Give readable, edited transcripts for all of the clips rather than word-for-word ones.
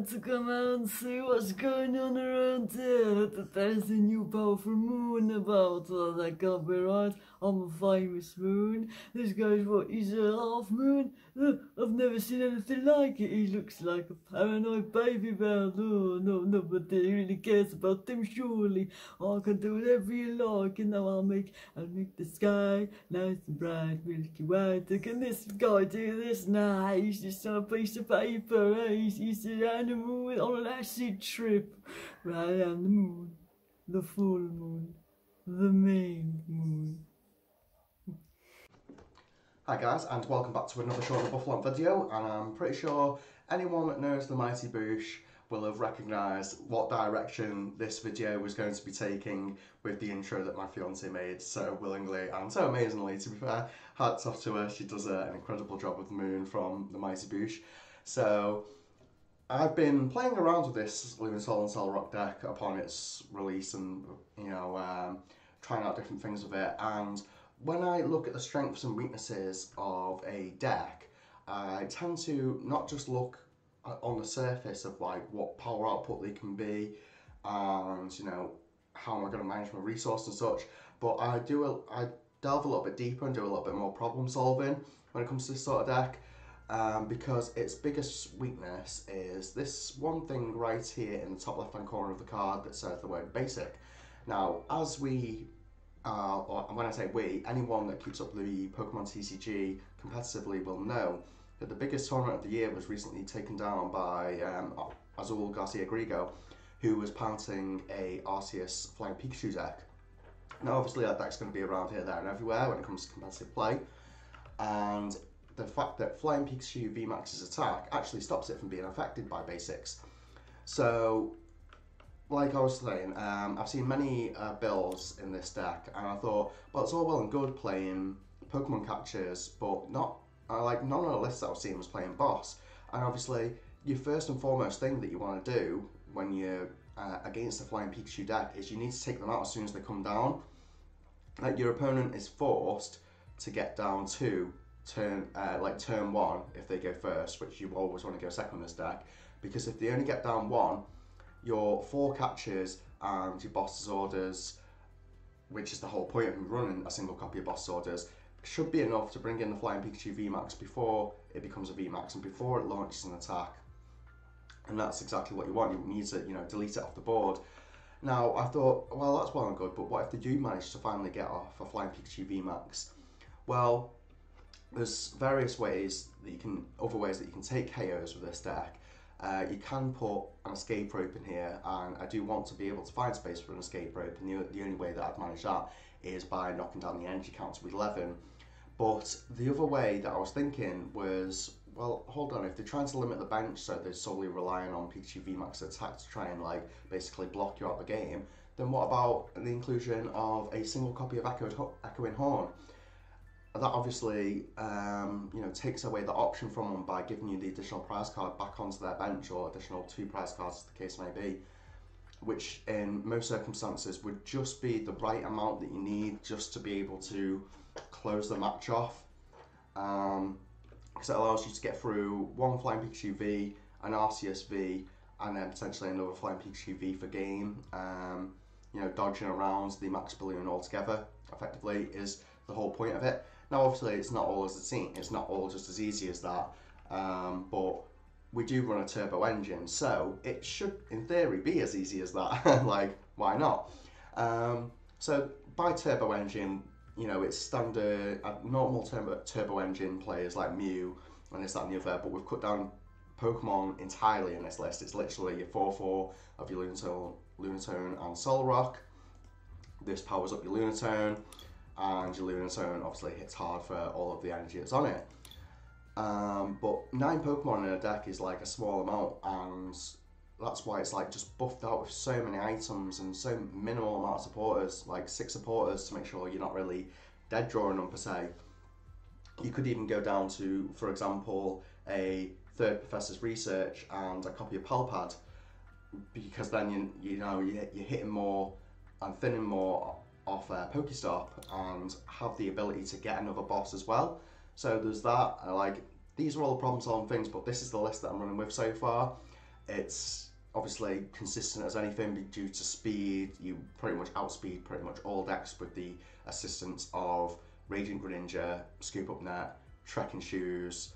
to come out and see what's going on around here. There's a new powerful moon about. Well, that can't be right. I'm a famous moon. This guy's what? He's a half moon? I've never seen anything like it. He looks like a paranoid baby bear. No, nobody really cares about him, surely. I can do whatever you like, and now I'll make the sky nice and bright, milky white. Can this guy do this? Nah, he's just on a piece of paper. He's around the moon on an acid trip. Right around the moon, the full moon, the main moon. Hi guys, and welcome back to another short Buffalo video, and I'm pretty sure anyone that knows the Mighty Boosh will have recognised what direction this video was going to be taking with the intro that my fiance made so willingly and so amazingly. To be fair, hats off to her, she does an incredible job with the moon from the Mighty Boosh. So I've been playing around with this Lunatone and Solrock deck upon its release and, trying out different things with it, and when I look at the strengths and weaknesses of a deck, I tend to not just look on the surface of like what power output they can be and how am I going to manage my resource and such, but I delve a little bit deeper and do a little bit more problem solving when it comes to this sort of deck, because its biggest weakness is this one thing right here in the top left hand corner of the card that says the word basic. Now, as we or when I say we, anyone that keeps up the Pokemon TCG competitively will know that the biggest tournament of the year was recently taken down by Azul Garcia Grigo, who was piloting a Arceus Flying Pikachu deck. Now obviously that deck's going to be around here, there and everywhere when it comes to competitive play, and the fact that Flying Pikachu VMAX's attack actually stops it from being affected by basics. So like I was saying, I've seen many builds in this deck, and I thought, well, it's all well and good playing Pokemon catchers, but none of the lists that I was seeing was playing boss. And obviously, your first and foremost thing that you want to do when you're against a Flying Pikachu deck is you need to take them out as soon as they come down. Like, your opponent is forced to get down to turn one if they go first, which you always want to go second in this deck, because if they only get down one, your 4 catches and your boss's orders, which is the whole point of running a single copy of boss's orders, should be enough to bring in the Flying Pikachu VMAX before it becomes a VMAX and before it launches an attack. And that's exactly what you want. You need to, delete it off the board. Now, I thought, well, that's well and good, but what if they do manage to finally get off a Flying Pikachu VMAX? Well, there's various ways that other ways that you can take KOs with this deck. You can put an escape rope in here, and I do want to be able to find space for an escape rope, and the only way that I'd manage that is by knocking down the energy counter with 11. But the other way that I was thinking was, well, hold on, if they're trying to limit the bench so they're solely relying on Pikachu VMAX attack to try and basically block you out the game, then what about the inclusion of a single copy of Echoing Horn? That obviously takes away the option from them by giving you the additional prize card back onto their bench, or additional 2 prize cards as the case may be, which in most circumstances would just be the right amount that you need just to be able to close the match off, because it allows you to get through one Flying Pikachu V, an Arceus V, and then potentially another Flying Pikachu V for game. Dodging around the max balloon altogether effectively is the whole point of it. Now obviously it's not all as it seems, it's not all just as easy as that, but we do run a turbo engine, so it should in theory be as easy as that. Like, why not? So by turbo engine, it's standard, normal turbo engine players like Mew and this, that and the other, but we've cut down Pokemon entirely in this list. It's literally your 4-4 of your Lunatone and Solrock. This powers up your Lunatone, and your Lunatone obviously hits hard for all of the energy that's on it. But 9 Pokemon in a deck is like a small amount, and that's why it's like just buffed out with so many items and so minimal amount of supporters, like 6 supporters to make sure you're not really dead drawing them per se. You could even go down to, for example, a 3rd Professor's Research and a copy of Palpad, because then you're hitting more and thinning more off Pokestop and have the ability to get another boss as well. So there's that. These are all the problem solving things, but this is the list that I'm running with so far. It's obviously consistent as anything due to speed. You pretty much outspeed pretty much all decks with the assistance of Radiant Greninja, Scoop Up Net, Trekking Shoes,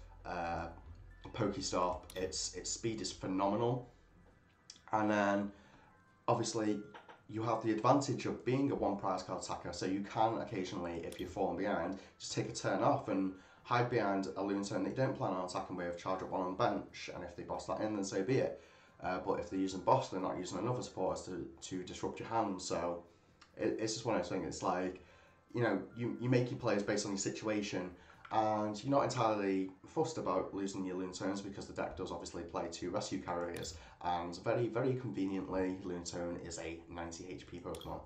Pokestop. Its speed is phenomenal, and then obviously you have the advantage of being a one prize card attacker, so you can occasionally, if you're falling behind, just take a turn off and hide behind a Lunatone that you don't plan on attacking with, charge up one on the bench, and if they boss that in, then so be it. But if they're using boss, they're not using another supporter to disrupt your hand. So it's just one of those things. It's like, you know, you make your plays based on your situation, and you're not entirely fussed about losing your Lunatones because the deck does obviously play 2 rescue carriers, and very, very conveniently, Lunatone is a 90 HP Pokemon.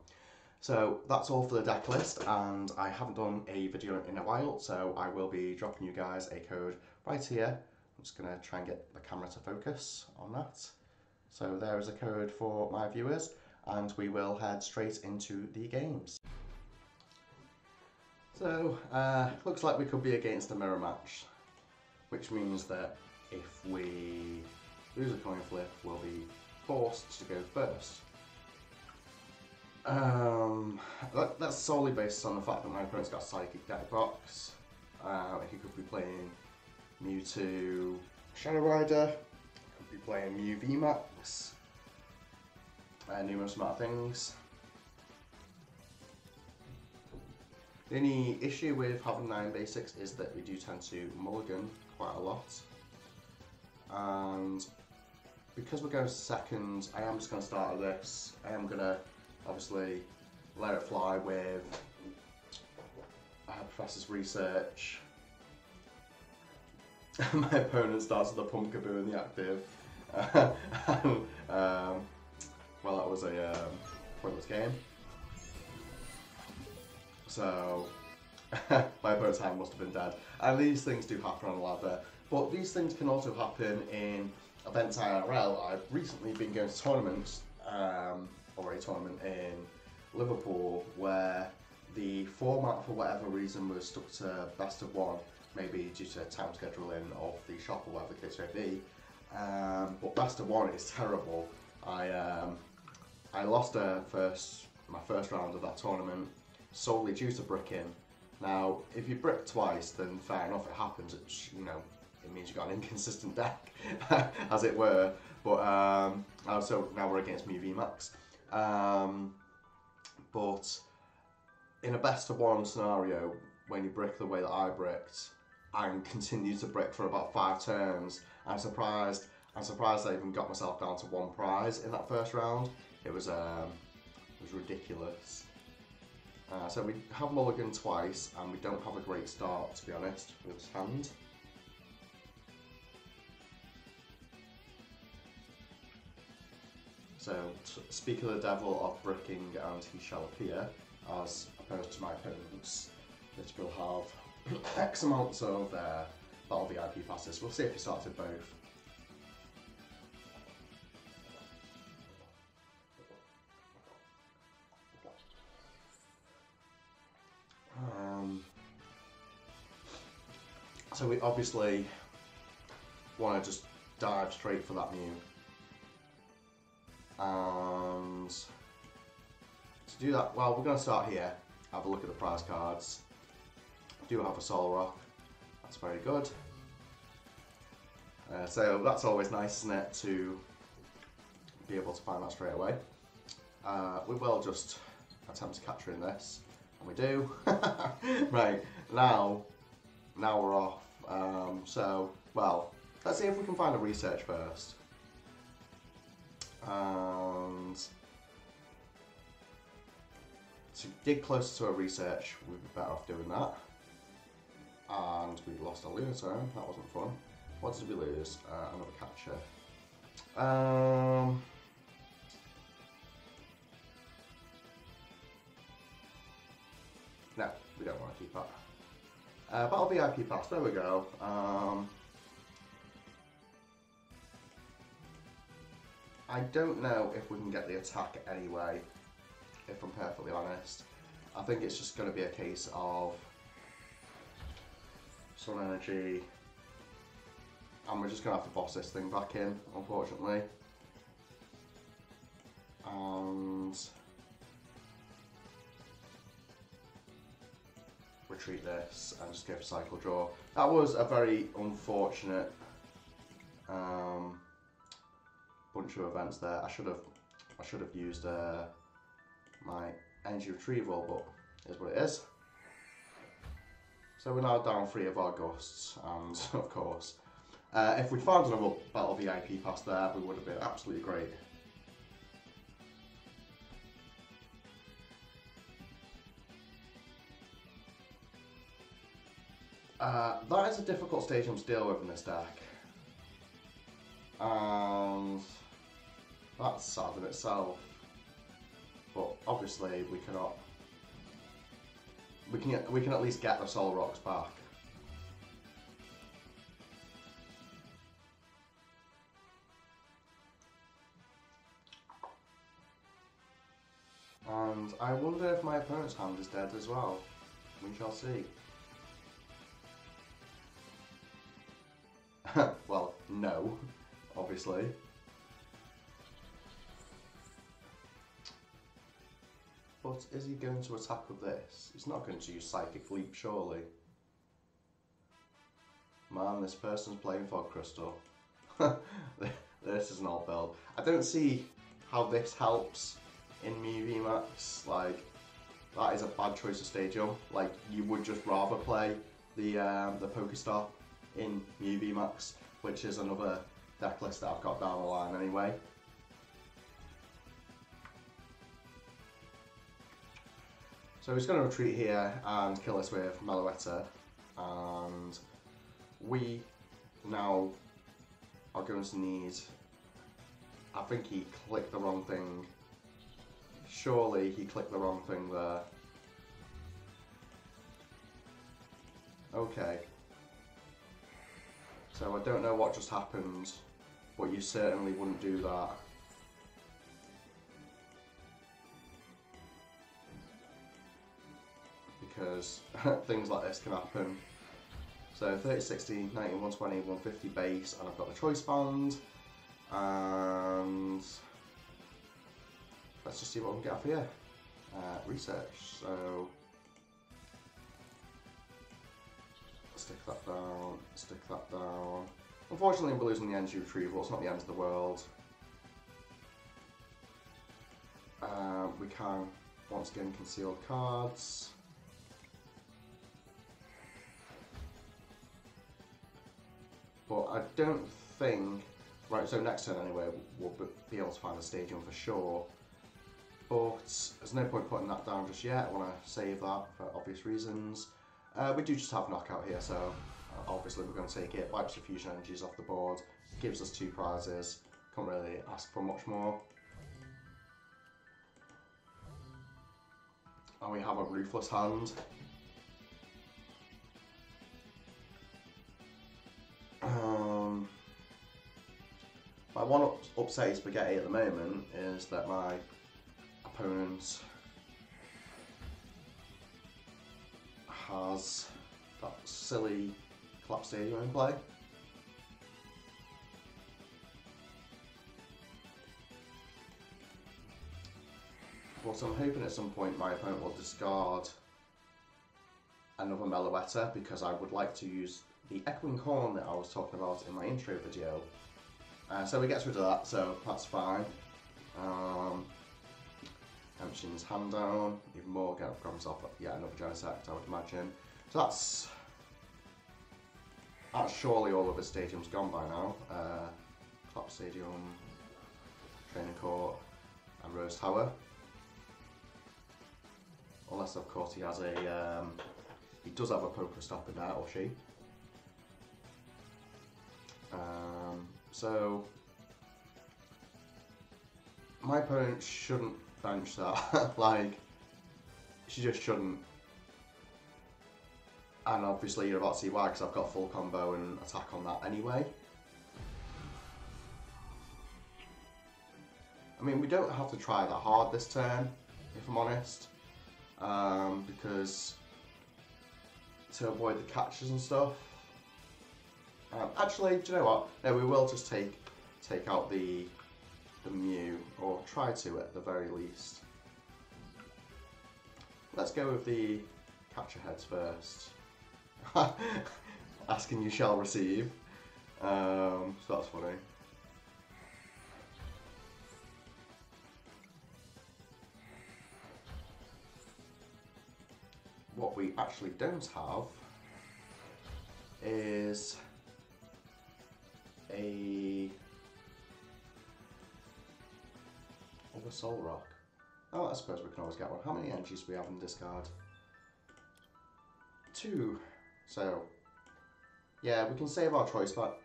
So that's all for the deck list, and I haven't done a video in a while, so I will be dropping you guys a code right here. I'm just going to try and get the camera to focus on that. So there is a code for my viewers, and we will head straight into the games. So, looks like we could be against a mirror match, which means that if we lose a coin flip, we'll be forced to go first. That's solely based on the fact that my opponent's got a Psychic deck box. He could be playing Mewtwo Shadow Rider, could be playing Mew VMAX, numerous amount of things. The only issue with having 9 basics is that we do tend to mulligan quite a lot, and because we're going second, I am just going to start at this. I am going to obviously let it fly with Professor's Research. My opponent starts with a Pumpkaboo in the active. Well, that was a pointless game. So, my opponent's hand must have been dead. And these things do happen on a ladder. But these things can also happen in events IRL. I've recently been going to tournaments, or a tournament in Liverpool, where the format for whatever reason was stuck to best of one, maybe due to time scheduling of the shop or whatever the case may be. But best of one is terrible. I lost my first round of that tournament solely due to bricking. Now, if you brick twice, then fair enough, it happens. It's, you know, it means you've got an inconsistent deck, as it were. But so now we're against Mew VMAX. But in a best of one scenario, when you brick the way that I bricked and continued to brick for about 5 turns, I'm surprised I even got myself down to 1 prize in that first round. It was ridiculous. So we have mulligan twice, and we don't have a great start, to be honest, with this hand. So, speak of the devil of bricking, and he shall appear, as opposed to my opponents, which will have X amounts of battle VIP passes. We'll see if he started both. So we obviously want to just dive straight for that Mew. And to do that, well, we're going to start here, have a look at the prize cards. I do have a Solrock, that's very good. So that's always nice, isn't it, to be able to find that straight away. We will just attempt to capture in this, and we do. Right, now we're off. So, well, let's see if we can find a research first. And to dig closer to a research, we'd be better off doing that. And we lost a Lunatone, that wasn't fun. What did we lose? Another capture. No, we don't want to keep that. Battle VIP pass, there we go. I don't know if we can get the attack anyway, if I'm perfectly honest. I think it's just going to be a case of Sun Energy, and we're just going to have to boss this thing back in, unfortunately. and retreat this and just go for cycle draw. That was a very unfortunate bunch of events there. I should have used my energy retrieval, but it is what it is. So we're now down 3 of our gusts, and of course, if we'd found another Battle VIP pass there, we would have been absolutely great. That is a difficult stadium to deal with in this deck, and that's sad in itself. But obviously, we cannot. We can at least get the Solrocks back. And I wonder if my opponent's hand is dead as well. We shall see. Well, no, obviously. But is he going to attack with this? He's not going to use Psychic Leap, surely. Man, this person's playing Fog Crystal. This is an old build. I don't see how this helps in VMAX. Like, that is a bad choice of stadium. Like, you would just rather play the Pokestop in VMAX, which is another deck list that I've got down the line anyway. So he's going to retreat here and kill us with Meloetta, and we now are going to need, I think he clicked the wrong thing, surely he clicked the wrong thing there. Okay, so I don't know what just happened, but you certainly wouldn't do that. Because things like this can happen. So 30, 60, 90, 120, 150 base, and I've got the choice band. And let's just see what we can get off here. Research. So stick that down, stick that down. Unfortunately, we're losing the energy retrieval. It's not the end of the world. We can once again conceal cards. But I don't think, right, so next turn anyway, we'll be able to find a stadium for sure. But there's no point putting that down just yet. I want to save that for obvious reasons. We do just have knockout here, so obviously we're going to take it. Wipes the fusion energies off the board, gives us 2 prizes. Can't really ask for much more. And we have a ruthless hand. My one upset spaghetti at the moment is that my opponent has that silly collapse stadium in play. But I'm hoping at some point my opponent will discard another Meloetta, because I would like to use the Echoing Horn that I was talking about in my intro video. So he gets rid of that, so that's fine. Emptying his hand down, even more, grab himself another Genesect, I would imagine. So that's surely all of his stadiums gone by now. Clap Stadium, Training Court, and Rose Tower. Unless of course he has a, he does have a Pokestop in there, or she. So my opponent shouldn't bench that. Like, she just shouldn't. And obviously you're about to see why, because I've got full combo and attack on that anyway. I mean, we don't have to try that hard this turn, if I'm honest, because to avoid the catches and stuff. Actually, do you know what? No, we will just take out the the Mew, or try to at the very least. Let's go with the catcher heads first. Asking you shall receive. So that's funny. What we actually don't have is a Solrock. Oh, I suppose we can always get one. How many energies do we have in discard? 2. So, yeah, we can save our choice belt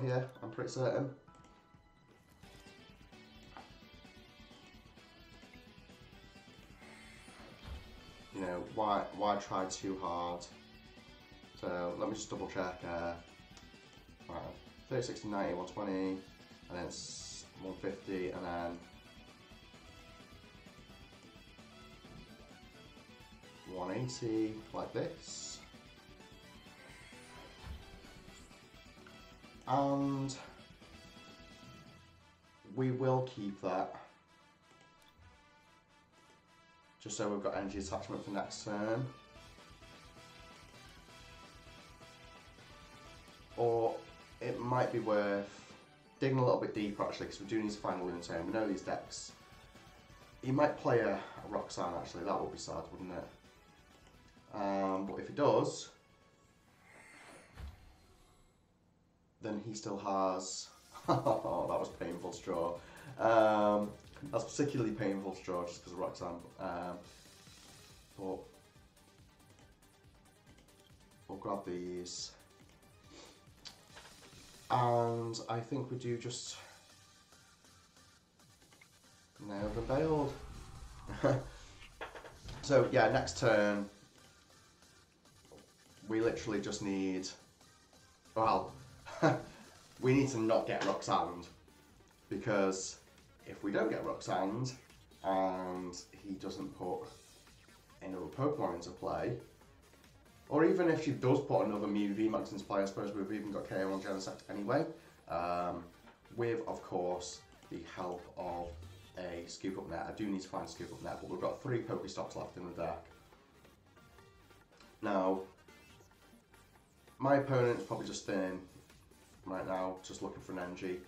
here, I'm pretty certain. You know, why try too hard? So, let me just double check. Right, 30, 60, 90, 120, and then it's 150, and then 180, like this. And we will keep that, just so we've got energy attachment for next turn. Or it might be worth digging a little bit deeper actually, because we do need to find a Lunatone. We know these decks. He might play a Roxanne actually, that would be sad, wouldn't it? But if he does, then he still has... Oh, that was painful straw. That's particularly painful straw just because of Roxanne. But we'll grab these. And I think we do just nailed and bailed. So yeah, next turn we literally just need, well, we need to not get Roxanne, because if we don't get Roxanne and he doesn't put another Pokemon into play, or even if she does put another Mew VMAX into play, I suppose we've even got KO on Genesect anyway, with, of course, the help of a Scoop Up Net. I do need to find a Scoop Up Net, but we've got 3 Pokestops left in the deck. Now, my opponent's probably just thin right now, just looking for an energy.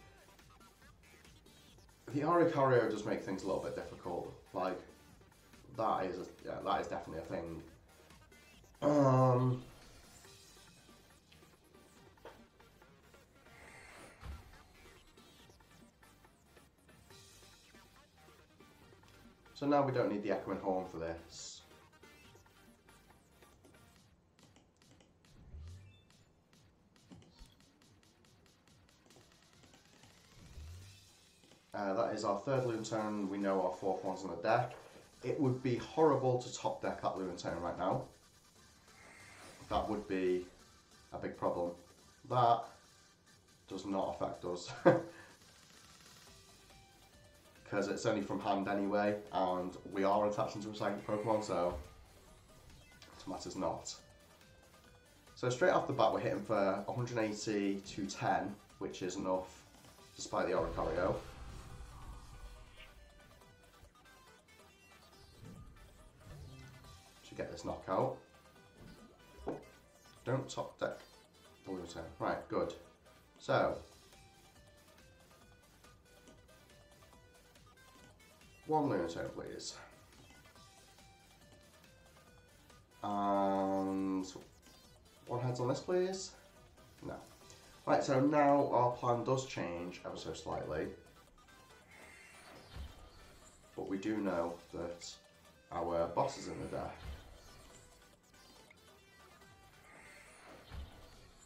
The Oricorio does make things a little bit difficult. Like, that is definitely a thing. So now we don't need the Echoing Horn for this. That is our 3rd Lunatone. We know our 4th one's on the deck. It would be horrible to top deck that Lunatone right now. That would be a big problem. That does not affect us. Because it's only from hand anyway, and we are attaching to a psychic Pokemon, so it matters not. So straight off the bat we're hitting for 180 to 10, which is enough despite the Oricorio. To get this knockout. Don't top deck the Lunatone. Right, good. So, 1 Lunatone, please. And 1 heads on this, please. No. Right, so now our plan does change ever so slightly. But we do know that our boss is in the deck.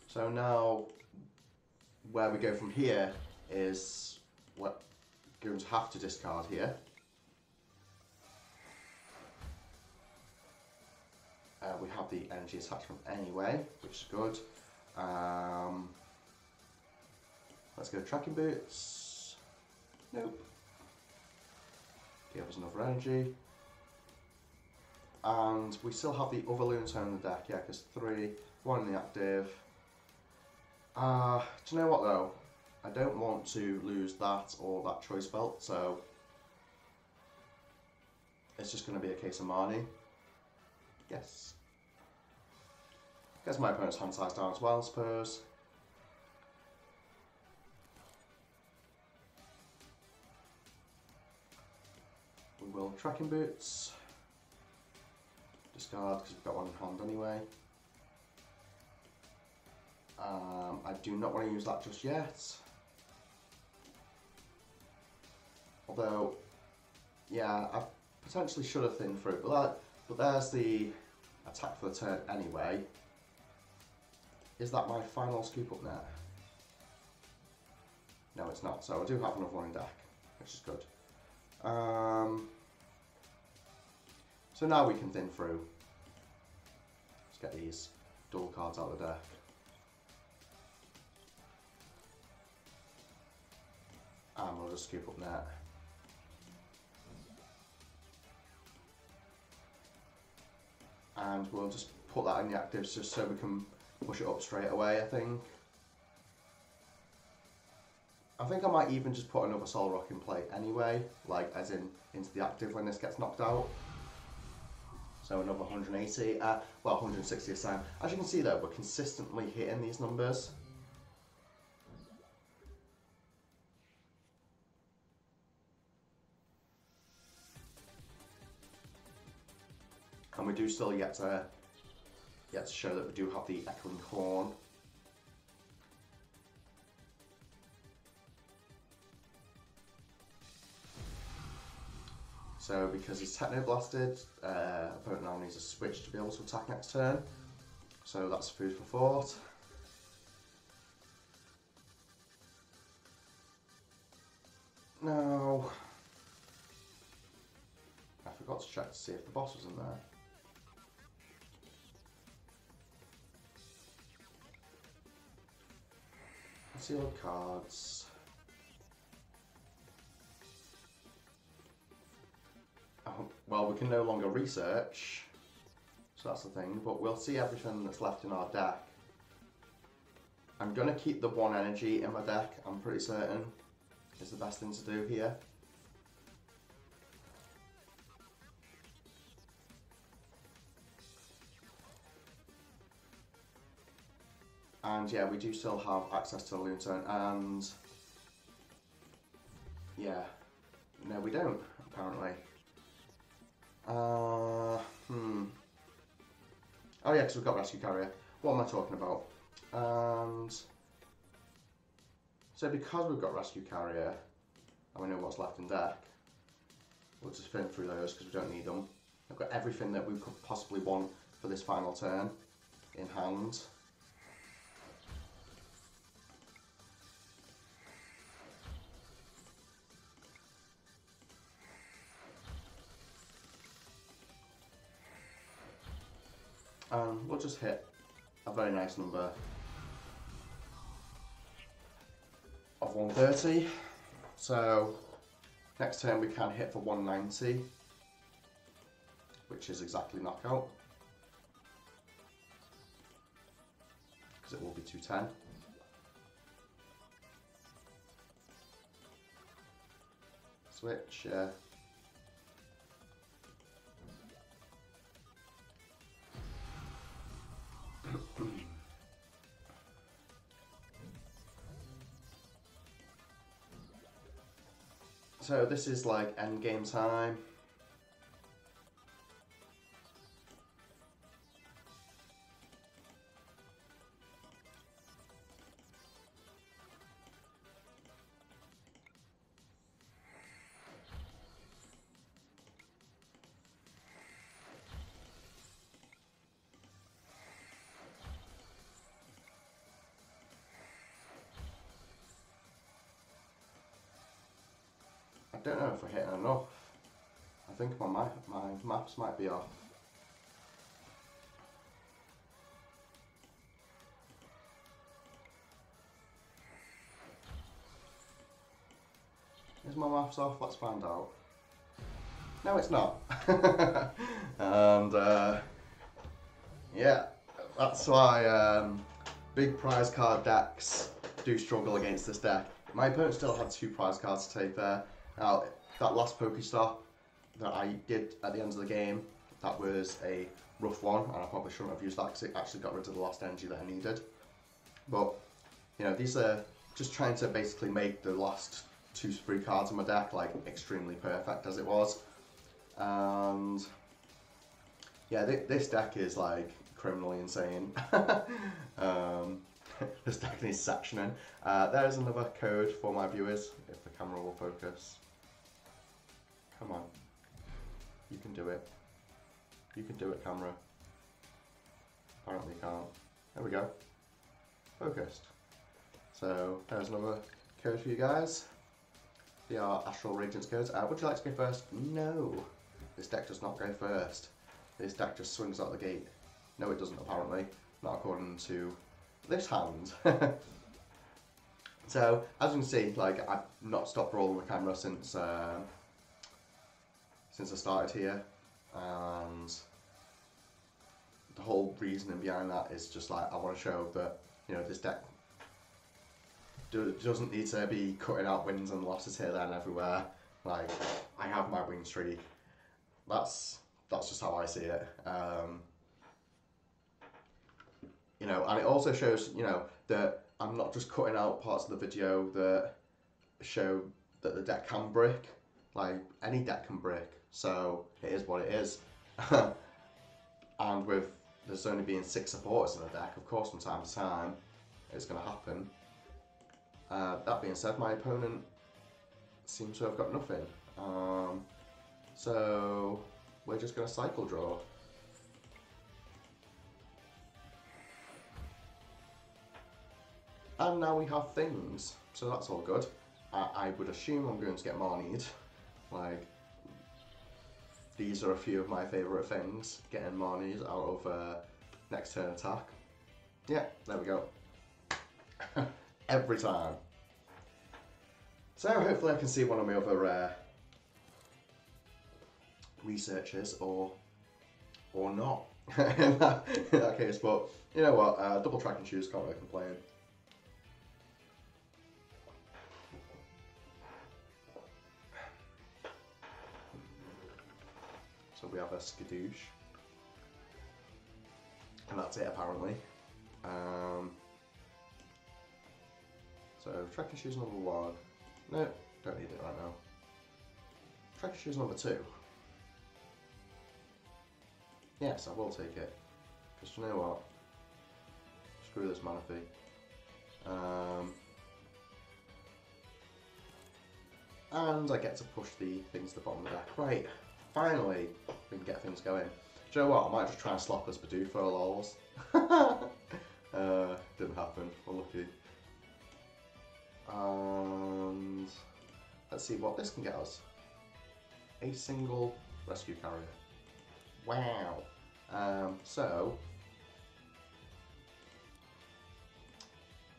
So now, where we go from here is we're going to have to discard here. We have the energy attachment anyway, which is good. Let's go tracking boots. Nope. Give us another energy. And we still have the other Lunatone in the deck, yeah, because 3, 1 in the active. Do you know what though? I don't want to lose that or that choice belt, so it's just going to be a case of Marnie. Yes. Gets my opponent's hand size down as well, I suppose. We will trekking boots. Discard because we've got one in hand anyway. I do not want to use that just yet. Although, yeah, I potentially should have thinned through, but there's the attack for the turn anyway. Is that my final scoop up net? No, it's not. So I do have another one in deck, which is good. So now we can thin through. Let's get these dual cards out of the deck. And we'll just scoop up net. And we'll just put that in the actives just so we can push it up straight away, I think. I think I might even just put another Solrock in play anyway, like as in into the active when this gets knocked out. So another 180, well 160 this time. As you can see though, we're consistently hitting these numbers. And we do still yet to show that we do have the echoing horn. So because he's techno blasted, opponent now needs a switch to be able to attack next turn. So that's food for thought. No. I forgot to check to see if the boss was in there. Sealed cards. Well, we can no longer research, so that's the thing, but we'll see everything that's left in our deck. I'm going to keep the one energy in my deck, I'm pretty certain is the best thing to do here. And yeah, we do still have access to the Lunatone, and yeah, no we don't, apparently. Oh yeah, because we've got Rescue Carrier. What am I talking about? And so because we've got Rescue Carrier, and we know what's left in deck, we'll just fin through those because we don't need them. I've got everything that we could possibly want for this final turn in hand. And we'll just hit a very nice number of 130. So next turn we can hit for 190, which is exactly knockout, because it will be 210. Switch, yeah. So this is like end game time. I don't know if we're hitting enough. I think my maps might be off. Is my maps off? Let's find out. No, it's not. And yeah, that's why big prize card decks do struggle against this deck. My opponent still had 2 prize cards to take there. Now, that last Pokestop that I did at the end of the game, that was a rough one, and I probably shouldn't have used that because it actually got rid of the last energy that I needed. But, you know, these are just trying to basically make the last 2 free cards in my deck like extremely perfect as it was. And yeah, this deck is like criminally insane. This deck needs sectioning. There's another code for my viewers, if the camera will focus. Come on. You can do it. You can do it, camera. Apparently you can't. There we go. Focused. So, there's another code for you guys. They are Astral Radiance codes. Would you like to go first? No. This deck does not go first. This deck just swings out the gate. No, it doesn't, apparently. Not according to this hand. So, as you can see, like, I've not stopped rolling the camera since I started here. And the whole reasoning behind that is just like, I want to show that, you know, this deck doesn't need to be cutting out wins and losses here, there and everywhere. Like, I have my win streak. That's just how I see it. You know, and it also shows, you know, that I'm not just cutting out parts of the video that show that the deck can brick. Like, any deck can brick, so it is what it is. And with there's only being 6 supporters in the deck, of course, from time to time, it's going to happen. That being said, my opponent seems to have got nothing. So we're just going to cycle draw. And now we have things, so that's all good. I would assume I'm going to get Marnied. Like, these are a few of my favourite things, getting Marnied out of next turn attack. Yeah, there we go. Every time. So hopefully I can see one of my other researchers, or not, in that case. But you know what, double tracking shoes, can't really complain. So we have a Skadoosh, and that's it apparently. So tracking shoes number 1. No, don't need it right now. Tracking shoes number 2. Yes, I will take it. Because you know what? Screw this Manaphy. And I get to push the things to the bottom of the deck. Right, finally we can get things going. Do you know what? I might just try and slop this Bidoof for lols. Didn't happen. We're lucky. And let's see what this can get us. A single rescue carrier. Wow. So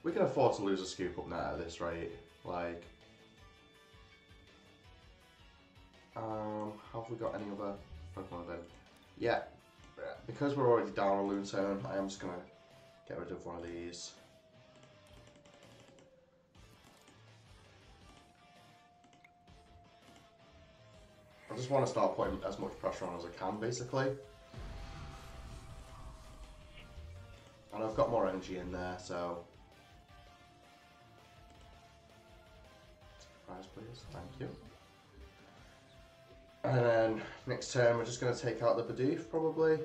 we can afford to lose a scoop up net at this rate. Like, have we got any other Pokemon then? Yeah, because we're already down a Lunatone, I am just gonna get rid of one of these. I just want to start putting as much pressure on as I can, basically. And I've got more energy in there, so... Surprise, please. Thank you. And then, next turn, we're just going to take out the Bidoof, probably.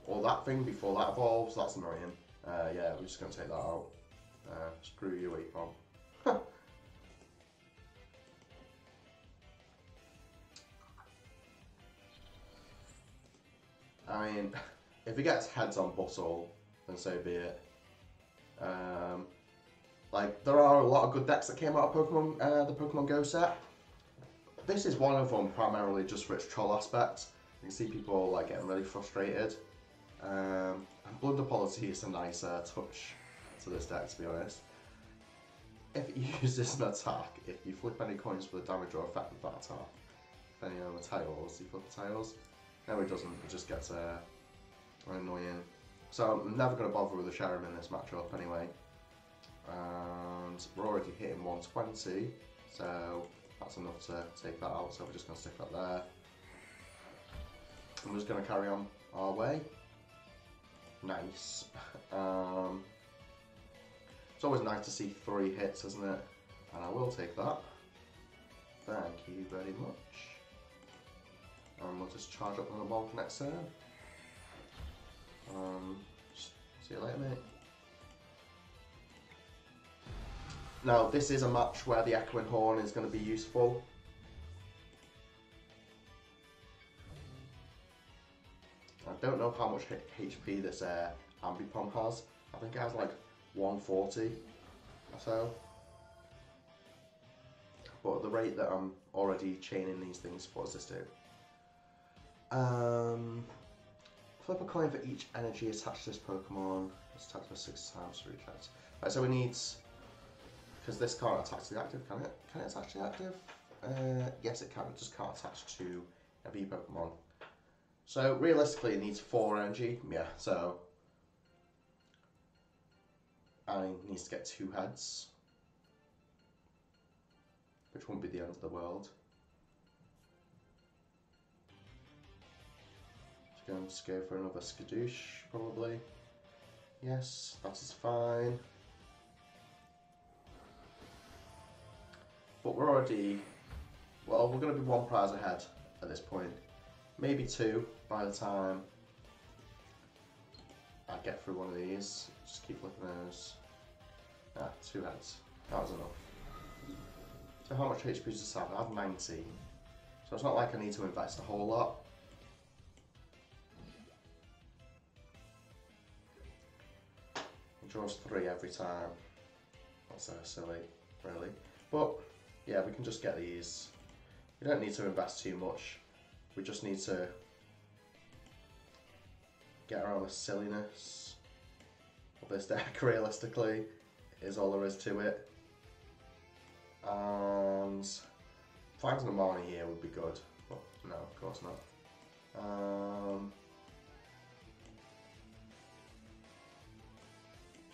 Or that thing before that evolves. That's annoying. Yeah, we're just going to take that out. Screw you, Apom. I mean, if he gets heads on Bustle, then so be it. Like, there are a lot of good decks that came out of Pokemon, the Pokemon Go set. This is one of them, primarily just for its troll aspect. You can see people like getting really frustrated. And Blunder Policy is a nice touch to this deck, to be honest. If you use this in attack, if you flip any coins for the damage or effect of that attack, if any of the tiles, you flip the tiles. No, it doesn't. It just gets annoying. So I'm never going to bother with the Sharam in this matchup anyway. And we're already hitting 120, so that's enough to take that out, so we're just going to stick that there. I'm just going to carry on our way. Nice. It's always nice to see 3 hits, isn't it? And I will take that. Thank you very much. And we'll just charge up on the ball for next turn. See you later, mate. Now, this is a match where the Echoing Horn is going to be useful. I don't know how much HP this Ambipom has. I think it has like 140 or so. But at the rate that I'm already chaining these things, what does this do? Flip a coin for each energy attached to this Pokemon. It's attacked for 6 times for each attack. Right, so we need, because this can't attach to the active, can it? Can it attach to the active? Yes, it can. It just can't attach to a V Pokemon. So realistically, it needs 4 energy. Yeah, so and it needs to get 2 heads, which won't be the end of the world. Just going to go for another Skadoosh, probably. Yes, that is fine. But we're already, well, we're going to be 1 prize ahead at this point. Maybe 2 by the time I get through one of these. Just keep flipping those. 2 heads. That was enough. So how much HP does this have? I have 19. So it's not like I need to invest a whole lot. It draws 3 every time. That's so silly, really. But yeah, we can just get these. We don't need to invest too much. We just need to get around the silliness of this deck, realistically, is all there is to it. And finding a Marnie here would be good, but no, of course not.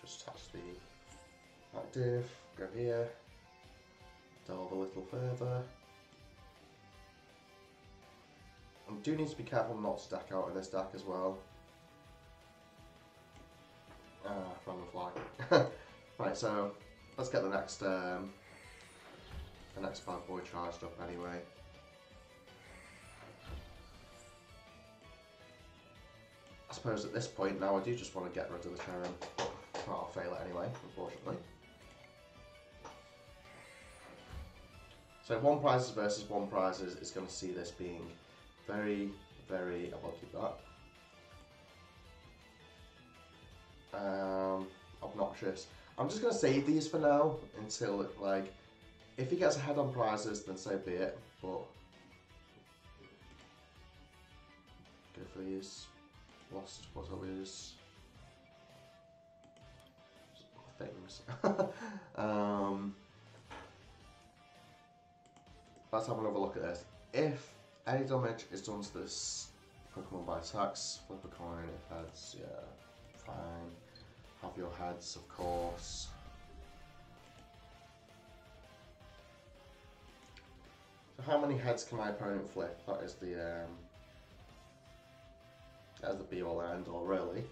Just attach the active, go here, delve a little further. I do need to be careful not to deck out in this deck as well. Random flag. Right, so let's get the next bad boy charged up anyway. I suppose at this point now I do just want to get rid of the Cherrim. I'll fail it anyway, unfortunately. So 1 prizes versus 1 prizes is going to see this being very, very, I will keep that. Obnoxious. I'm just going to save these for now until, like, if he gets ahead on prizes, then so be it, but go for these. Lost, what are these? Things. Let's have another look at this. If any damage is done to this Pokemon by attacks, flip a coin, if heads, yeah, fine. Have your heads, of course. So how many heads can my opponent flip? That is the be all and end all, really.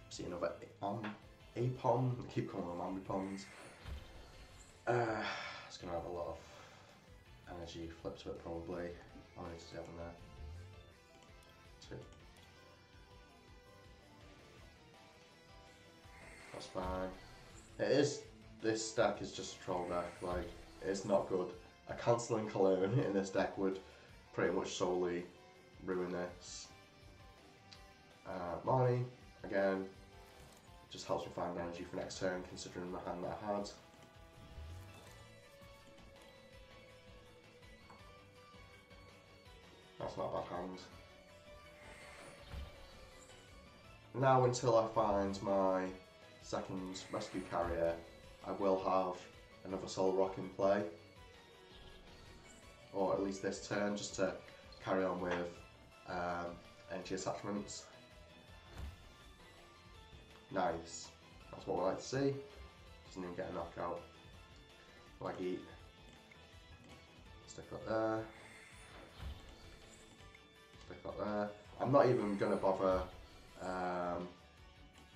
See another Apom, I keep calling them Ambipoms. It's going to have a lot of energy flip to it probably. How many does it have in there? 2. That's fine. It is, this deck is just a troll deck, like, it's not good. A cancelling Cologne in this deck would pretty much solely ruin this. Marnie, again, just helps me find energy for next turn considering the hand that I had. That's not a bad hand. Now until I find my second rescue carrier, I will have another Solrock in play. Or at least this turn, just to carry on with energy attachments. Nice. That's what we like to see. Doesn't even get a knockout. Waggy. Stick that there. Stick that there. I'm not even going to bother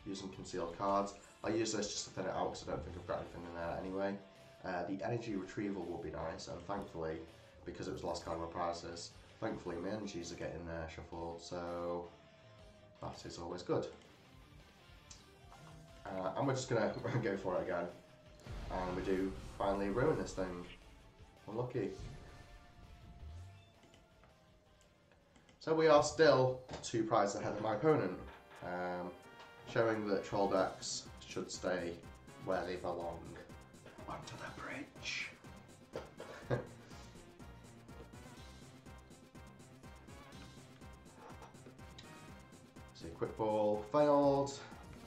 using concealed cards. I'll use this just to thin it out because I don't think I've got anything in there anyway. The energy retrieval will be nice, and thankfully, because it was last card of my prizes, thankfully my energies are getting shuffled, so that is always good. And we're just going to go for it again. And we do finally ruin this thing. Unlucky. So we are still 2 prizes ahead of my opponent, showing that troll decks should stay where they belong, onto the bridge. So quick ball failed.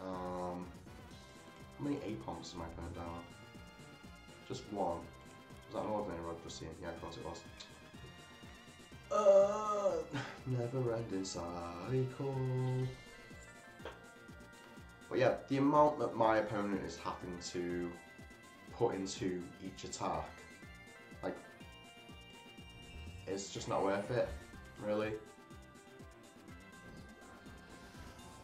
How many A-pumps is my opponent down? Just one. Was that an ordinary rod? Just seeing. Yeah, of course it was. Never ending cycle. But yeah, the amount that my opponent is having to put into each attack, like, it's just not worth it, really.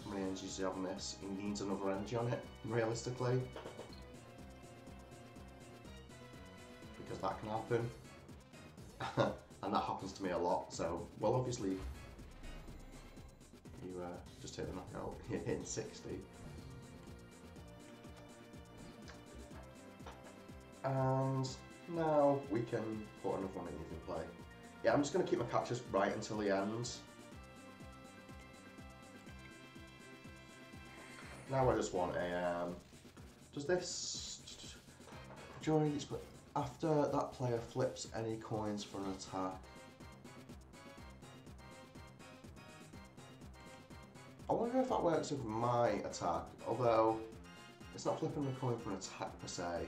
How many energies does he have on this? He needs another energy on it, realistically. Because that can happen. And that happens to me a lot, so, well, obviously, you just hit the knockout, you're hitting 60. And now we can put another one in even play. Yeah, I'm just going to keep my catches right until the end. Now I just want a, does this, during each, after that player flips any coins for an attack, I wonder if that works with my attack, although it's not flipping a coin for an attack per se.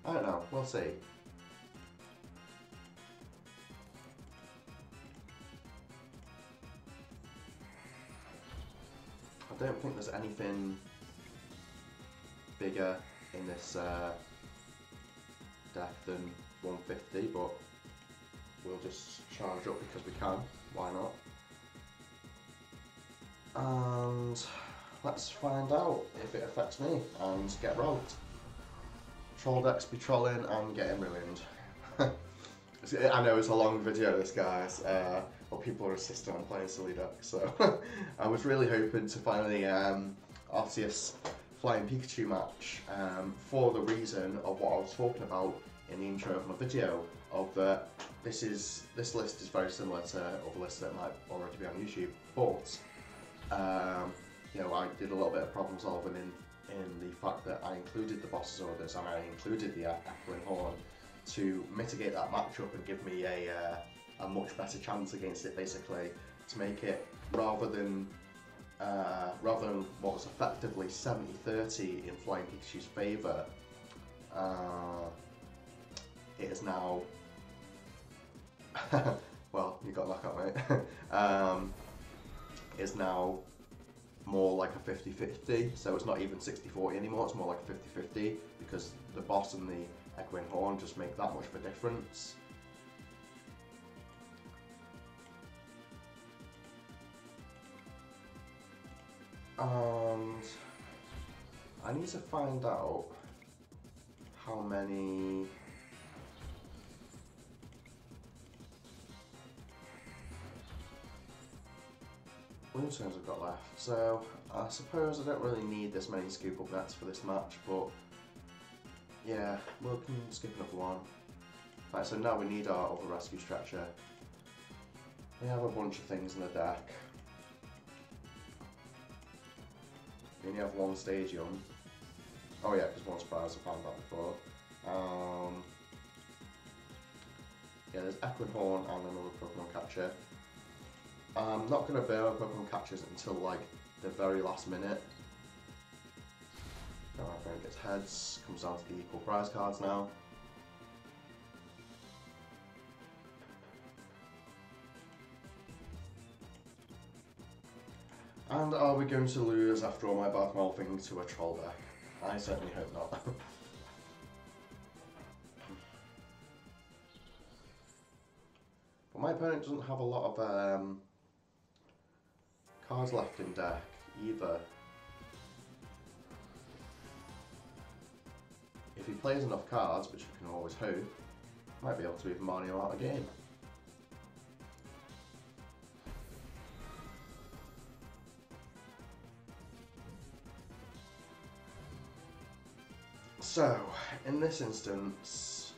I don't know, we'll see. I don't think there's anything bigger in this deck than 150, but we'll just charge up because we can, why not? And let's find out if it affects me and get rolled. Troll decks be trolling and getting ruined. I know it's a long video this, guys, but people are insisting on playing silly decks, so I was really hoping to finally Arceus Flying Pikachu match for the reason of what I was talking about in the intro of my video, of that this list is very similar to other lists that might already be on YouTube, but you know, I did a little bit of problem solving in the fact that I included the boss's orders and I included the echoing horn to mitigate that matchup and give me a much better chance against it, basically, to make it rather than what was effectively 70-30 in Flying Pikachu's favour, it is now well, you got luck out, mate. Is now more like a 50-50, so it's not even 60-40 anymore, it's more like a 50-50 because the boss and the echoing horn just make that much of a difference. And I need to find out how many Lunastones I've got left, so I suppose I don't really need this many scoop up nets for this match, but yeah, we can skip another one. Right, so now we need our other rescue stretcher. We have a bunch of things in the deck. We only have one Stadium. Oh yeah, because one surprise, I found that before. Yeah, there's Echoing Horn and another Pokemon Catcher. I'm not going to burn my Pokemon Catchers until like the very last minute. Now my opponent gets heads, comes down to the equal prize cards now. And are we going to lose after all my bad mouthing to a troll deck? I certainly hope not. But my opponent doesn't have a lot of cards left in deck either. If he plays enough cards, which we can always hope, might be able to even Marnie out of the game. So, in this instance,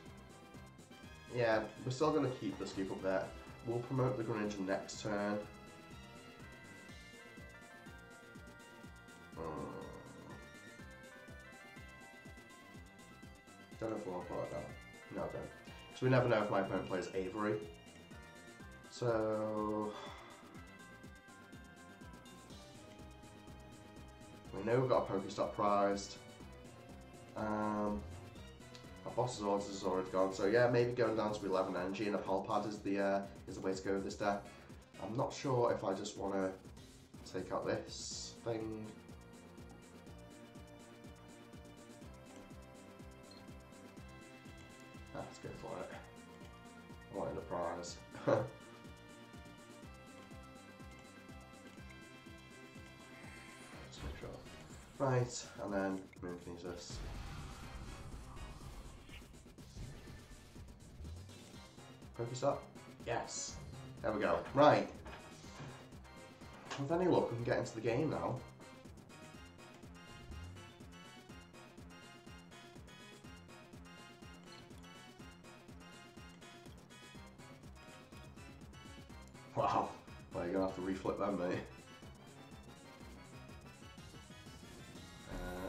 yeah, we're still going to keep the Scoop up there. We'll promote the Greninja next turn. Don't know if we'll put it down. No, I don't. So we never know if my opponent plays Avery. So we know we've got a Pokestop prized. Our boss's orders is already gone, so yeah, maybe going down to 11 energy and a Pal Pad is the way to go with this deck. I'm not sure if I just want to take out this thing. Let's go for it. I wanted a prize. Just make sure. Right, and then Moonkinesis. Pokestop? Yes. There we go. Right. With any luck, we can get into the game now. Wow. Well, you're going to have to reflip them, mate.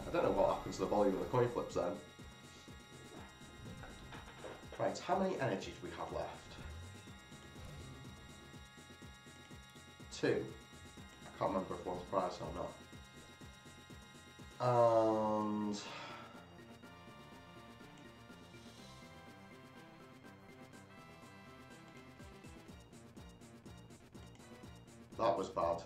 I don't know what happens to the volume of the coin flips then. Right, how many energy do we have left? 2. I can't remember if one's priced or not. And that was bad.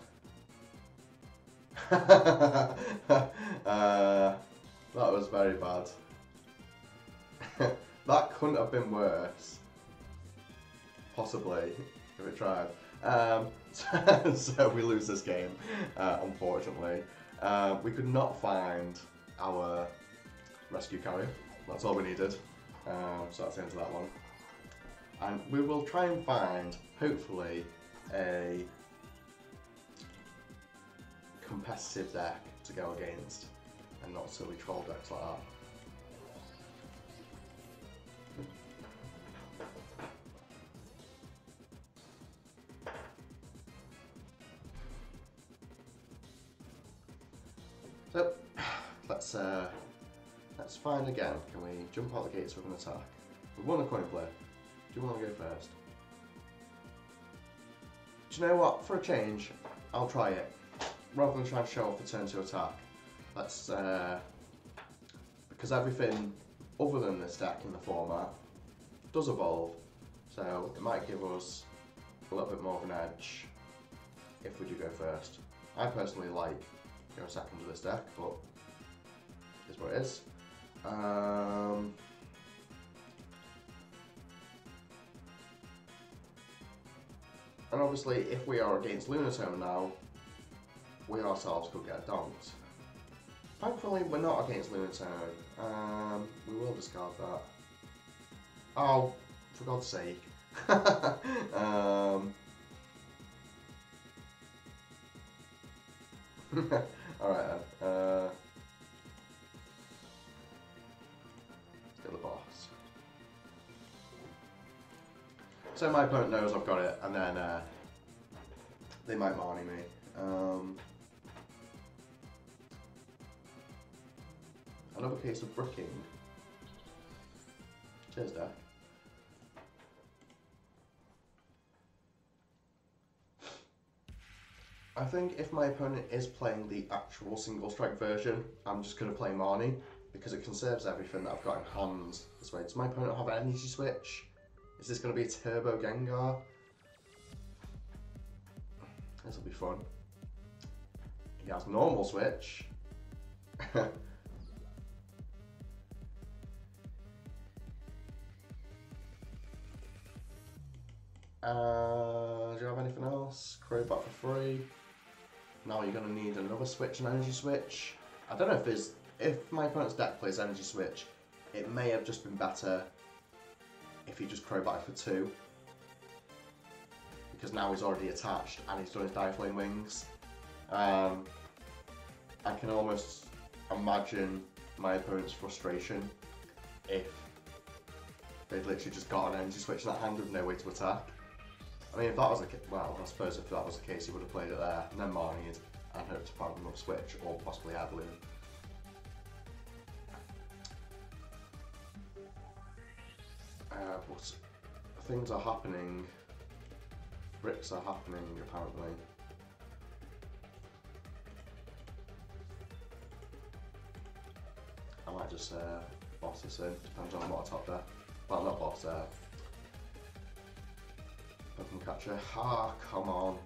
That was very bad. That couldn't have been worse, possibly, if it tried. So we lose this game, unfortunately. We could not find our rescue carrier. That's all we needed. So that's the end of that one. And we will try and find, hopefully, a competitive deck to go against, and not silly troll decks like that. So, let's find again. Can we jump out the gates with an attack? We won a coin flip. Do you want to go first? Do you know what? For a change, I'll try it. Rather than try and show off the turn 2 attack. Let's, because everything other than this deck in the format does evolve, so it might give us a little bit more of an edge if we do go first. I personally like go second to this deck, but it is what it is. And obviously, if we are against Lunatone now, we ourselves could get donked. Thankfully, we're not against Lunatone. We will discard that. Oh, for God's sake. Alright then. Still the boss. So my opponent knows I've got it, and then they might Marnie me. Another case of bricking. Cheers, Dad. I think if my opponent is playing the actual single strike version, I'm just going to play Marnie because it conserves everything that I've got in hand this way. Does my opponent have an energy switch? Is this going to be a Turbo Gengar? This will be fun. He has normal switch. Do you have anything else? Crobat for free. Now you're going to need another switch, an energy switch. I don't know if my opponent's deck plays energy switch, it may have just been better if he just Crobat for 2. Because now he's already attached and he's done his Diaflame Wings. I can almost imagine my opponent's frustration if they'd literally just got an energy switch in that hand with no way to attack. I mean, if that was well, I suppose if that was the case, he would have played it there, and then Marnie'd, and hoped to find another switch, or possibly Adeline. But things are happening. Bricks are happening, apparently. I might just boss this in, depends on what I top there. Well, not boss there. Pokemon catcher. Ah, come on.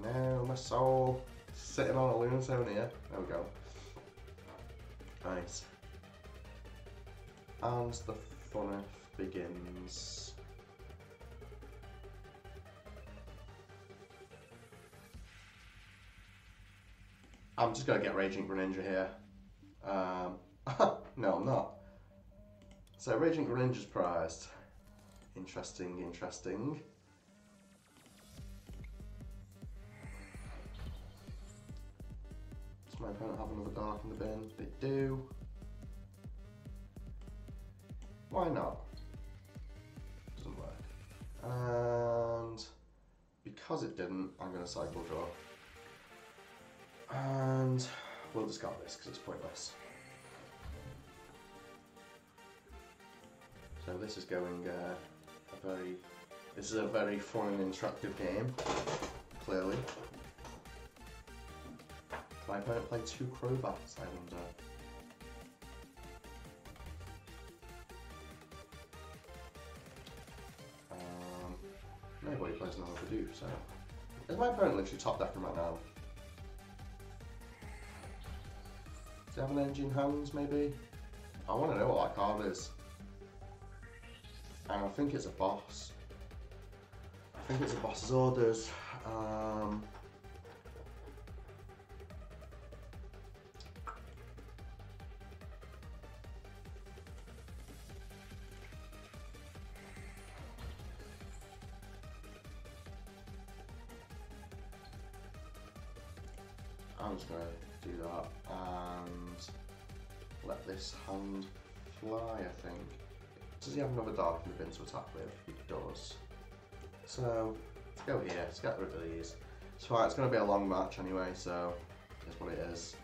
No, my soul. Sitting on a Lunatone here. There we go. Nice. And the fun begins. I'm just gonna get Raging Greninja here. No, I'm not. So Raging Greninja's prized. Interesting, interesting. Does my opponent have another Dark in the bin? They do. Why not? Doesn't work. And because it didn't, I'm going to cycle draw. And we'll discard this because it's pointless. So this is going this is a very fun and interactive game, clearly. Can my opponent play 2 Crobats, I wonder? Nobody plays another Purdue, so... Is my opponent literally top decking right now? Does he have an energy in hands, maybe? I want to know what that card is. And I think it's a boss. I think it's a boss's orders. I'm just going to do that and let this hand fly, I think. Does he have another Dark in the bin to attack with? He does. So, let's go here, let's get rid of these. It's fine, it's going to be a long match anyway, so that's what it is.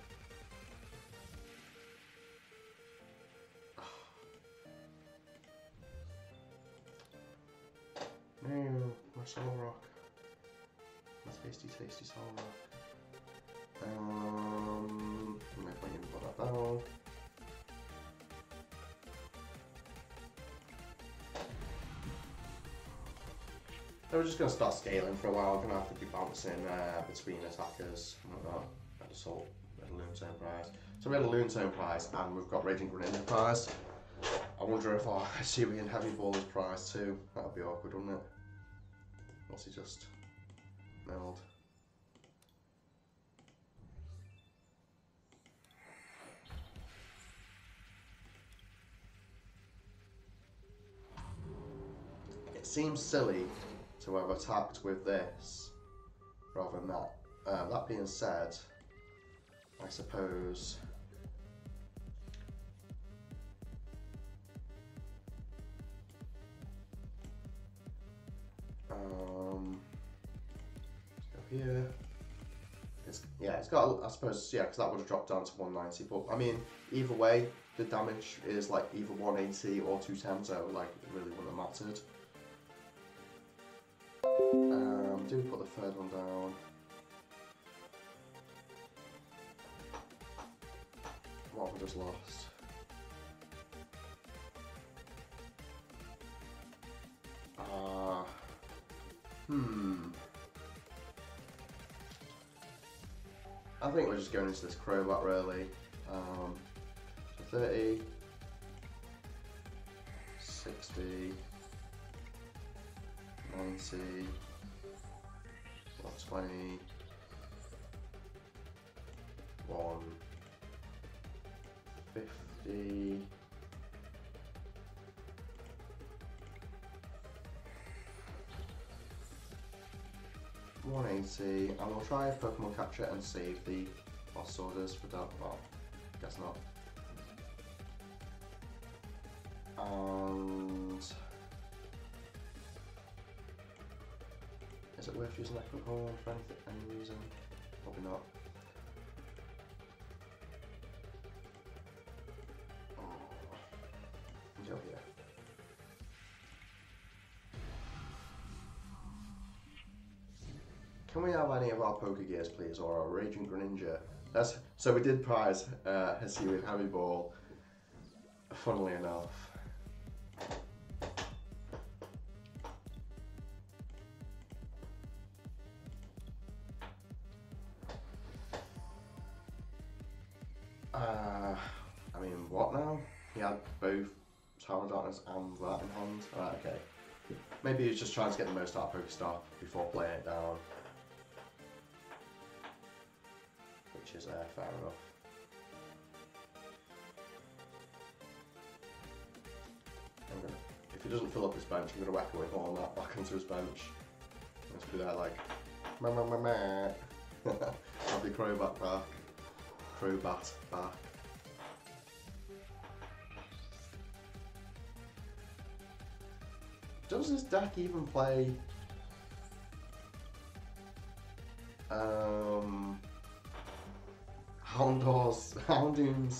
No, my Solrock. My tasty, tasty Solrock. I'm going to put that down. So we're just going to start scaling for a while. I'm going to have to be bouncing between attackers. Like that. Assault, we had a Lunatone prize. So we had a Lunatone prize and we've got Raging Greninja prize. I wonder if our Siri and Heavy Ball is prize too. That would be awkward, wouldn't it? What's he just milled? It seems silly to have attacked with this rather than that. That being said, I suppose let's go here. It's got, I suppose, yeah, because that would have dropped down to 190. But I mean, either way, the damage is like either 180 or 210, so like it really wouldn't have mattered. do put the third one down. What have I just lost? I think we're just going into this crowbat really. So 30, 60, 90, 120, 150, 180, and we'll try Pokemon Capture and save the boss orders for that. Well, guess not. And is it worth using Echo Horn for any reason? Probably not. Go here. Can we have any of our Pokegears, please, or our Raging Greninja? So we did prize Hissey with Heavy Ball, funnily enough. I mean, what now? He had both Tower of Darkness and that in hand. Right, okay. Maybe he was just trying to get the most out of Pokestop before playing it down. Which is fair enough. If he doesn't fill up his bench, I'm going to Echo Horn that back into his bench. Let's be there like, meh meh meh meh. I'll be Crobat back. Crobat back. Does this deck even play Houndours and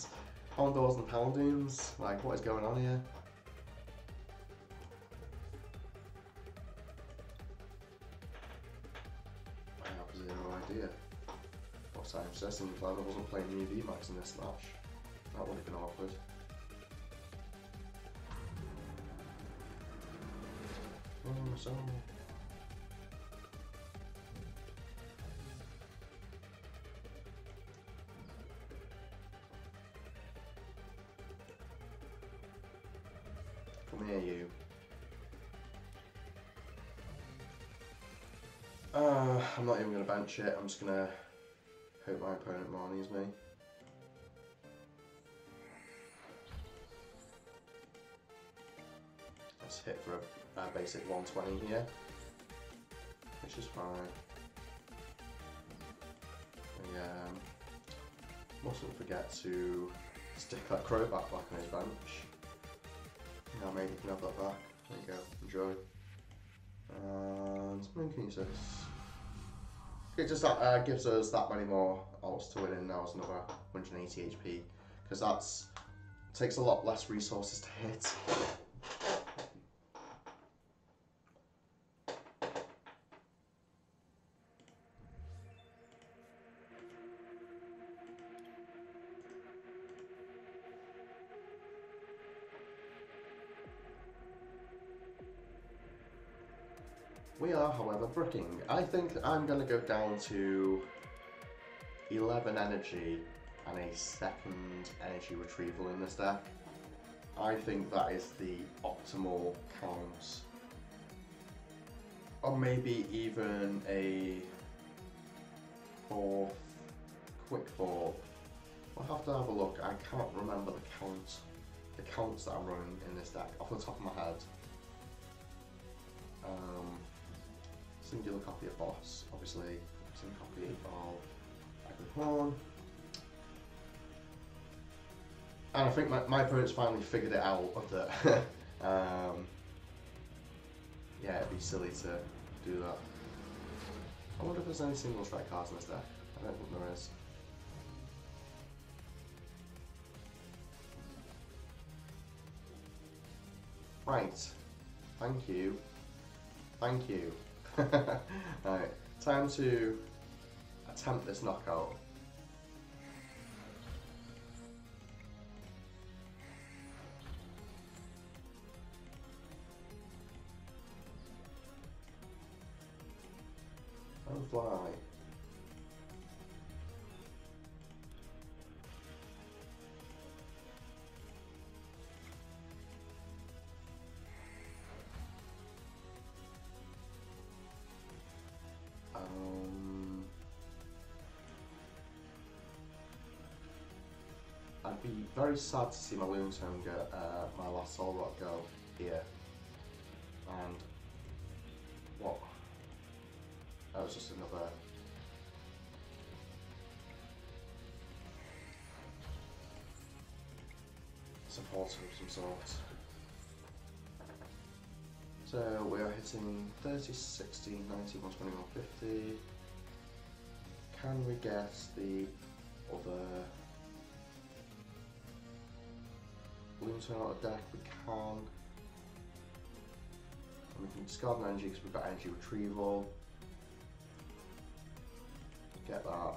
Houndooms? Like, what is going on here? I have zero idea. What's that interesting? I'm glad I wasn't playing the EV Max in this match. That would have been awkward. So come here, you. I'm not even going to bench it. I'm just going to hope my opponent Marnies me. Let's hit for a basic 120 here, which is fine. Mustn't forget to stick that Crobat back on his bench. Now maybe you can have that back. There you go, enjoy. And Moonkinesis. It just gives us that many more ults to win in. Now it's another 180 HP, because that's takes a lot less resources to hit. We are, however, bricking. I think I'm going to go down to 11 energy and a second energy retrieval in this deck. I think that is the optimal count. Or maybe even a fourth quick four. I'll have to have a look. I can't remember the counts that I'm running in this deck off the top of my head. Singular copy of Boss, obviously, single copy of Echo Horn. And I think my opponent's finally figured it out of that. Yeah, it'd be silly to do that. I wonder if there's any single strike cards in this deck. I don't think there is. Right. Thank you. Thank you. Right, time to attempt this knockout. And fly. I'd be very sad to see my Lunatone get my last Solrock go here. And what? That was just another. Support of some sort. So we are hitting 30, 60, 90, 120, 150. Can we guess the other Lunatone out of deck? We can. And we can discard an energy because we've got energy retrieval. Get that.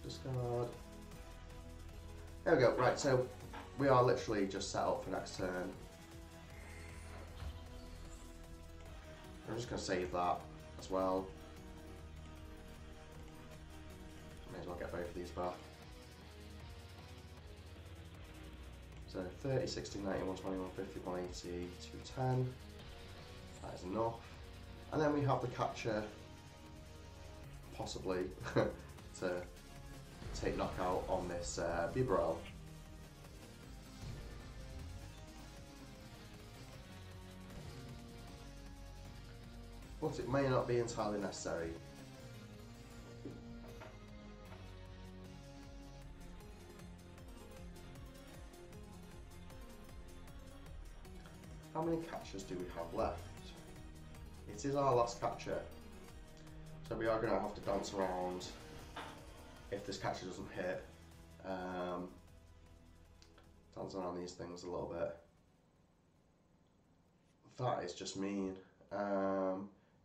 Discard. There we go. Right, so we are literally just set up for next turn. I'm just going to save that as well. May as well get both of these back. So 30, 60, 90, 120, 150, 180, 210. That is enough. And then we have the catcher, possibly, to take knockout on this Bibarel. But it may not be entirely necessary. How many catchers do we have left? It is our last catcher. So we are going to have to bounce around if this catcher doesn't hit. Dance around these things a little bit. That is just mean.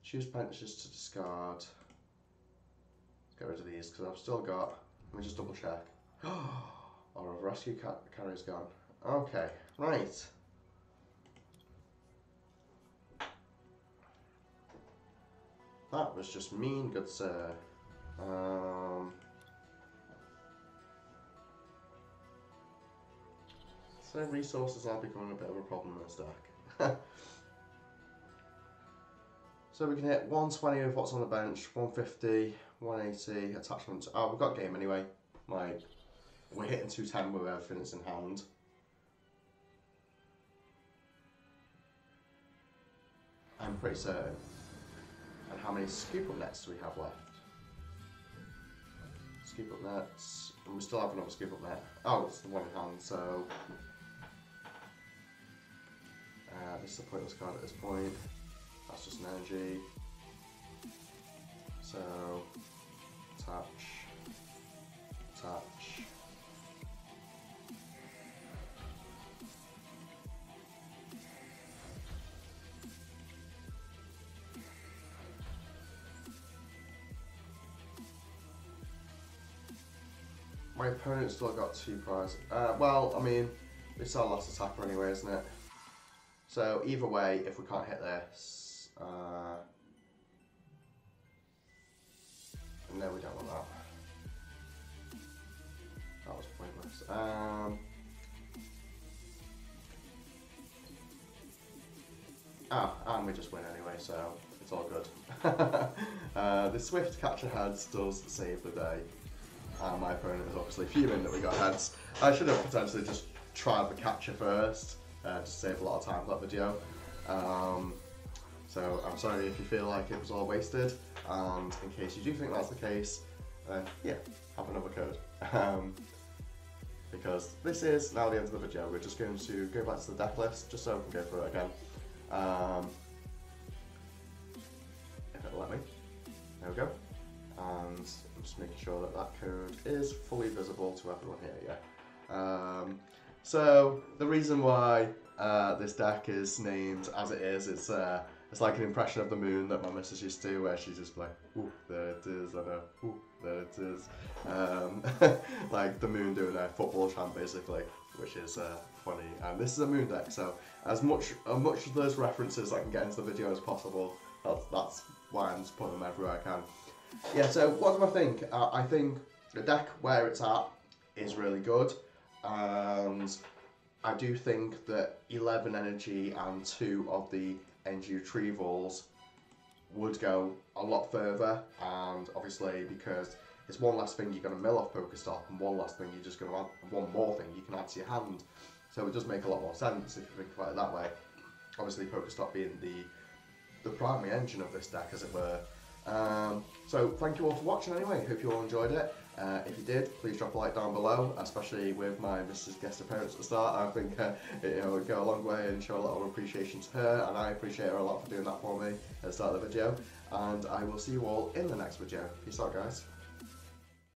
Choose benches to discard. Let's get rid of these because I've still got. Let me just double check. Our rescue carrier's gone. Okay, right. That was just mean, good sir. So resources are becoming a bit of a problem in this deck. So we can hit 120 with what's on the bench, 150, 180, attachments. Oh, we've got game anyway. Like, we're hitting 210 with everything that's in hand. I'm pretty certain. And how many scoop up nets do we have left? Scoop up nets. And we still have another scoop up net. Oh, it's the one in hand, so. This is a pointless card at this point. That's just an energy. So, attach, attach. My opponent's still got 2 prizes. Well, I mean, it's our last attacker anyway, isn't it? So either way, if we can't hit this, no, we don't want that. That was pointless. And we just win anyway, so it's all good. The Swift catcher heads does save the day. My opponent is obviously fuming that we got heads. I should have potentially just tried the catcher first. Just save a lot of time for that video. So I'm sorry if you feel like it was all wasted, and in case you do think that's the case, then yeah, have another code. Because this is now the end of the video. We're just going to go back to the deck list just so we can go through it again. If it'll let me. There we go. And I'm just making sure that that code is fully visible to everyone here, yeah. So the reason why this deck is named as it is, it's like an impression of the moon that my missus used to do, where she's just like, ooh, there it is, I know, ooh, there it is. Like the moon doing a football chant basically, which is funny. And this is a moon deck, so as much of those references I can get into the video as possible, that's why I'm just putting them everywhere I can. Yeah, so what do I think? I think the deck where it's at is really good, and I do think that 11 energy and 2 of the energy retrievals would go a lot further, and obviously because it's one less thing you're going to mill off Pokestop and one less thing you're just going to add, one more thing you can add to your hand. So it does make a lot more sense if you think about it that way. Obviously Pokestop being the primary engine of this deck, as it were. So thank you all for watching anyway, hope you all enjoyed it. If you did, please drop a like down below, especially with my Mrs. guest appearance at the start. I think it would go a long way and show a lot of appreciation to her, and I appreciate her a lot for doing that for me at the start of the video. And I will see you all in the next video. Peace out, guys.